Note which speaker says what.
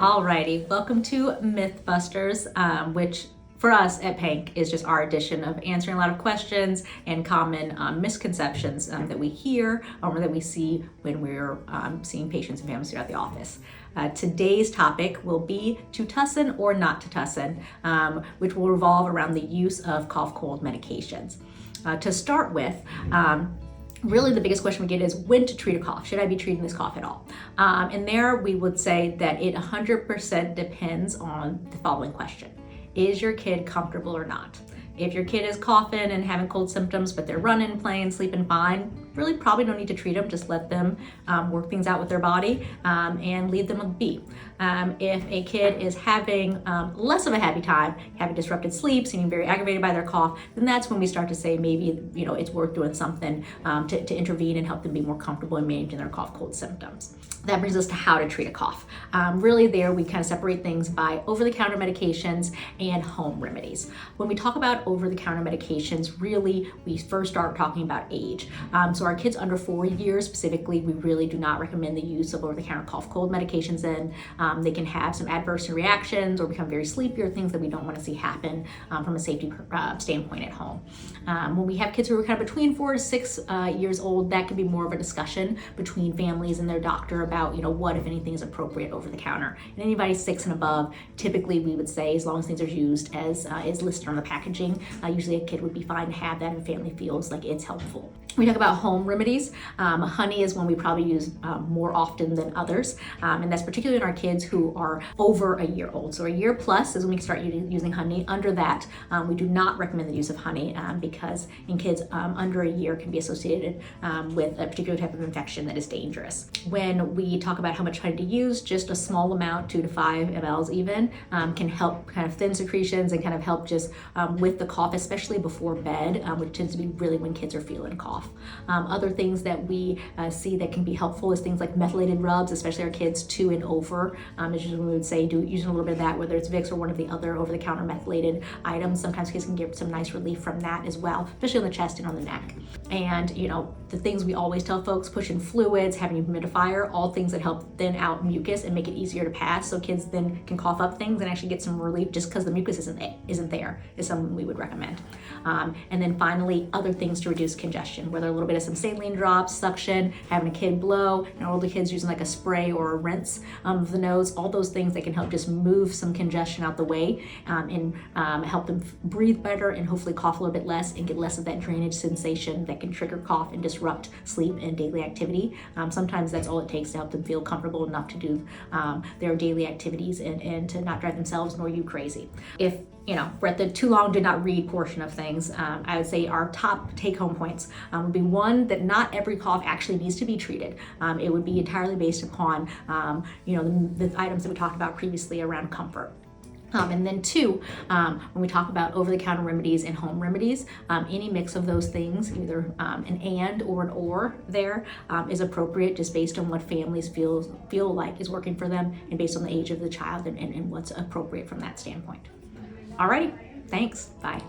Speaker 1: Alrighty, welcome to Mythbusters, which for us at PANK is just our edition of answering a lot of questions and common misconceptions that we hear or that we see when we're seeing patients and families throughout the office. Today's topic will be Tutussin or not Tutussin, which will revolve around the use of cough cold medications. To start with, really the biggest question we get is when to treat a cough. Should I be treating this cough at all? And there we would say that it 100% depends on the following question. Is your kid comfortable or not? If your kid is coughing and having cold symptoms, but they're running, playing, sleeping fine, really probably don't need to treat them. Just let them work things out with their body and leave them be. If a kid is having less of a happy time, having disrupted sleep, seeming very aggravated by their cough, then that's when we start to say maybe it's worth doing something to intervene and help them be more comfortable in managing their cough cold symptoms. That brings us to how to treat a cough. Really there we kind of separate things by over-the-counter medications and home remedies. When we talk about over-the-counter medications, really we first start talking about age. So our kids under 4 years specifically, we really do not recommend the use of over-the-counter cough cold medications in. They can have some adverse reactions or become very sleepy or things that we don't want to see happen from a safety standpoint at home. When we have kids who are kind of between 4 to 6 years old, that could be more of a discussion between families and their doctor about what, if anything, is appropriate over the counter. And anybody 6 and above, typically we would say, as long as things are used as is listed on the packaging, usually a kid would be fine to have that and family feels like it's helpful. We talk about home remedies. Honey is one we probably use more often than others, and that's particularly in our kids who are over a year old. So a year plus is when we start using honey. Under that, we do not recommend the use of honey because in kids under a year can be associated with a particular type of infection that is dangerous. When we talk about how much honey to use, just a small amount, 2 to 5 mLs even, can help kind of thin secretions and kind of help just with the cough, especially before bed, which tends to be really when kids are feeling cough. Other things that we see that can be helpful is things like methylated rubs, especially our kids 2 and over. Is usually we would say using a little bit of that, whether it's Vicks or one of the other over-the-counter methylated items. Sometimes kids can get some nice relief from that as well, especially on the chest and on the neck. And the things we always tell folks, pushing fluids, having a humidifier, all things that help thin out mucus and make it easier to pass, so kids then can cough up things and actually get some relief just because the mucus isn't there, is something we would recommend. And then finally, other things to reduce congestion, whether a little bit of some saline drops, suction, having a kid blow, older kids using like a spray or a rinse of the nose, all those things that can help just move some congestion out the way and help them breathe better and hopefully cough a little bit less and get less of that drainage sensation that can trigger cough and disrupt sleep and daily activity. Sometimes that's all it takes to help them feel comfortable enough to do their daily activities and to not drive themselves nor you crazy. If we're at the too long did not read portion of things, I would say our top take-home points would be one, that not every cough actually needs to be treated. It would be entirely based upon the items that we talked about previously around comfort. And then 2, when we talk about over-the-counter remedies and home remedies, any mix of those things, either an and or an or there, is appropriate just based on what families feel like is working for them and based on the age of the child and what's appropriate from that standpoint. Alrighty, thanks, bye.